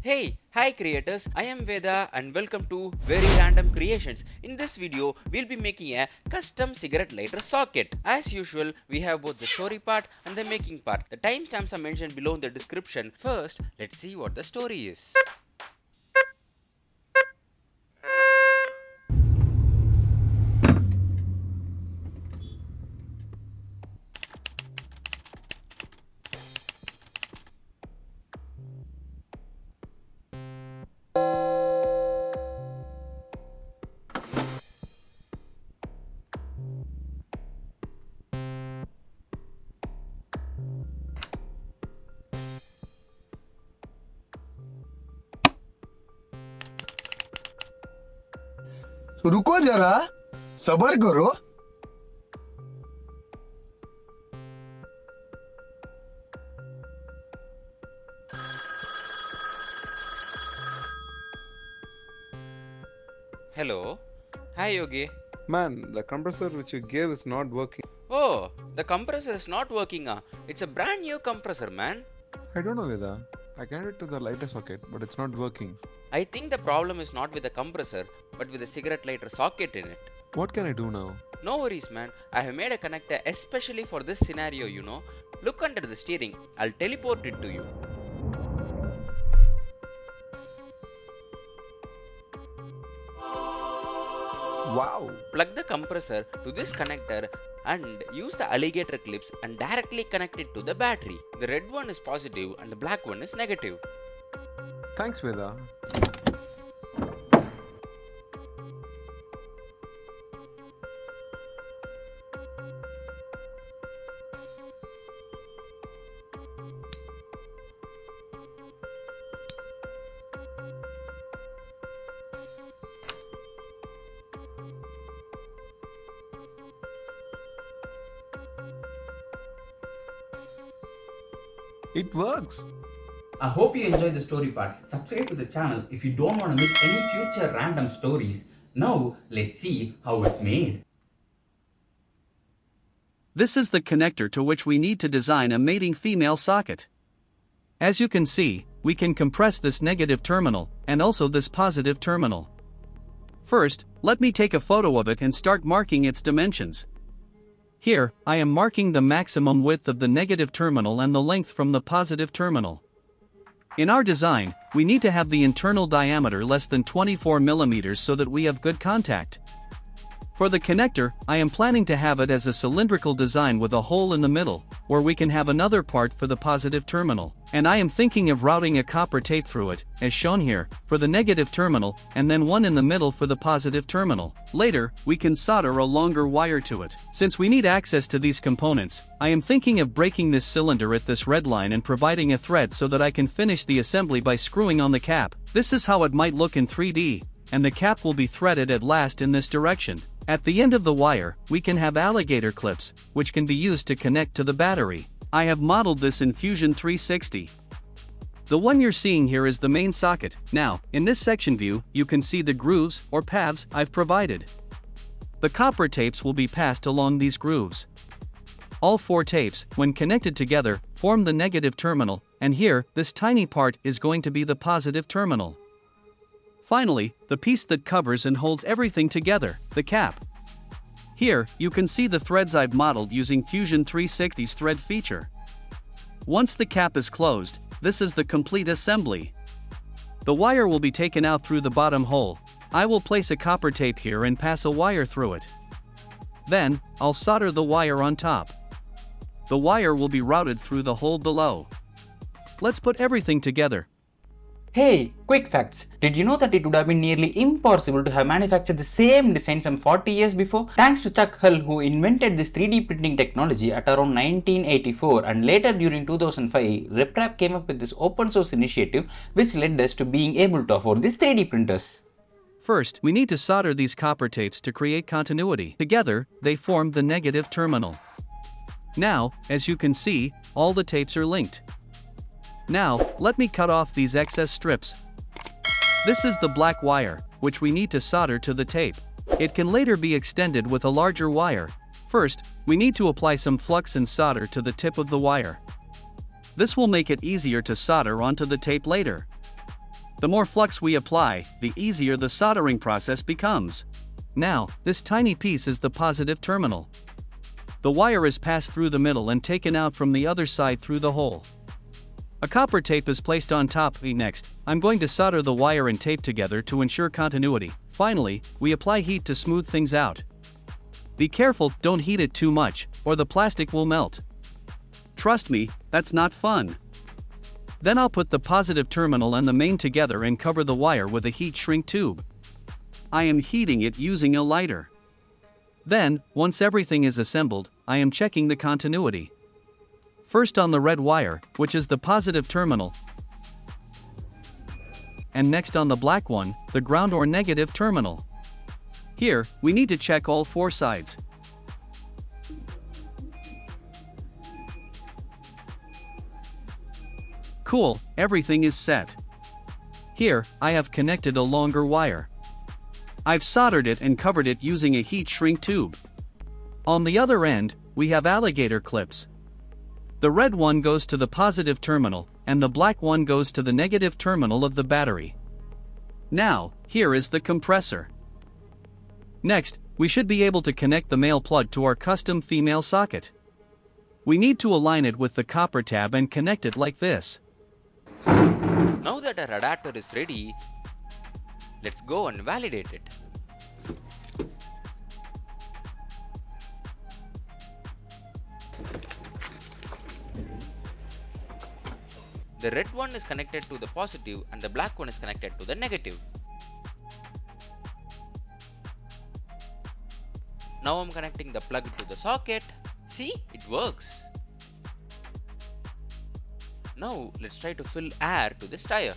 Hey, hi creators, I am Veda and welcome to Very Random Creations. In this video, we'll be making a custom cigarette lighter socket. As usual, we have both the story part and the making part. The timestamps are mentioned below in the description. First, let's see what the story is. रुको जरा सबर करो। Hello. Hi Yogi. Man, the compressor which you gave is not working. Oh, the compressor is not working. It's a brand new compressor, man. I don't know, Veda. I connected to the lighter socket, but it's not working. I think the problem is not with the compressor, but with the cigarette lighter socket in it. What can I do now? No worries, man. I have made a connector especially for this scenario, Look under the steering. I'll teleport it to you. Wow! Plug the compressor to this connector and use the alligator clips and directly connect it to the battery. The red one is positive and the black one is negative. Thanks, Veda. It works! I hope you enjoyed the story part. Subscribe to the channel if you don't want to miss any future random stories. Now, let's see how it's made. This is the connector to which we need to design a mating female socket. As you can see, we can compress this negative terminal, and also this positive terminal. First, let me take a photo of it and start marking its dimensions. Here, I am marking the maximum width of the negative terminal and the length from the positive terminal. In our design, we need to have the internal diameter less than 24 mm so that we have good contact. For the connector, I am planning to have it as a cylindrical design with a hole in the middle, where we can have another part for the positive terminal, and I am thinking of routing a copper tape through it, as shown here, for the negative terminal, and then one in the middle for the positive terminal. Later, we can solder a longer wire to it. Since we need access to these components, I am thinking of breaking this cylinder at this red line and providing a thread so that I can finish the assembly by screwing on the cap. This is how it might look in 3D, and the cap will be threaded at last in this direction. At the end of the wire, we can have alligator clips, which can be used to connect to the battery. I have modeled this in Fusion 360. The one you're seeing here is the main socket. Now, in this section view, you can see the grooves, or paths, I've provided. The copper tapes will be passed along these grooves. All 4 tapes, when connected together, form the negative terminal, and here, this tiny part is going to be the positive terminal. Finally, the piece that covers and holds everything together, the cap. Here, you can see the threads I've modeled using Fusion 360's thread feature. Once the cap is closed, this is the complete assembly. The wire will be taken out through the bottom hole. I will place a copper tape here and pass a wire through it. Then, I'll solder the wire on top. The wire will be routed through the hole below. Let's put everything together. Hey, quick facts. Did you know that it would have been nearly impossible to have manufactured the same design some 40 years before? Thanks to Chuck Hull, who invented this 3D printing technology at around 1984, and later during 2005, RepRap came up with this open source initiative which led us to being able to afford these 3D printers. First, we need to solder these copper tapes to create continuity. Together, they form the negative terminal. Now, as you can see, all the tapes are linked. Now, let me cut off these excess strips. This is the black wire, which we need to solder to the tape. It can later be extended with a larger wire. First, we need to apply some flux and solder to the tip of the wire. This will make it easier to solder onto the tape later. The more flux we apply, the easier the soldering process becomes. Now, this tiny piece is the positive terminal. The wire is passed through the middle and taken out from the other side through the hole. A copper tape is placed on top. Next, I'm going to solder the wire and tape together to ensure continuity. Finally, we apply heat to smooth things out. Be careful, don't heat it too much, or the plastic will melt. Trust me, that's not fun. Then I'll put the positive terminal and the main together and cover the wire with a heat shrink tube. I am heating it using a lighter. Then, once everything is assembled, I am checking the continuity. First on the red wire, which is the positive terminal, and next on the black one, the ground or negative terminal. Here, we need to check all four sides. Cool, everything is set. Here, I have connected a longer wire. I've soldered it and covered it using a heat shrink tube. On the other end, we have alligator clips. The red one goes to the positive terminal, and the black one goes to the negative terminal of the battery. Now, here is the compressor. Next, we should be able to connect the male plug to our custom female socket. We need to align it with the copper tab and connect it like this. Now that our adapter is ready, let's go and validate it. The red one is connected to the positive and the black one is connected to the negative. Now I'm connecting the plug to the socket. See, it works. Now let's try to fill air to this tire.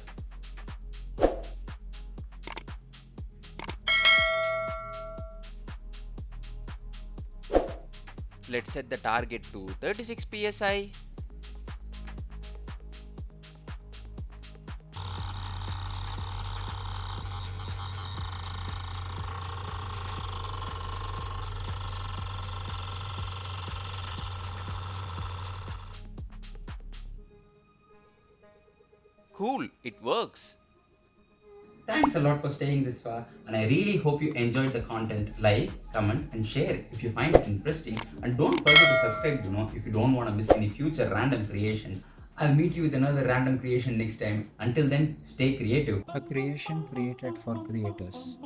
Let's set the target to 36 psi. Cool, it works. Thanks a lot for staying this far, and I really hope you enjoyed the content. Like, comment and share if you find it interesting, and don't forget to subscribe if you don't want to miss any future random creations. I'll meet you with another random creation next time. Until then, stay creative. A creation created for creators.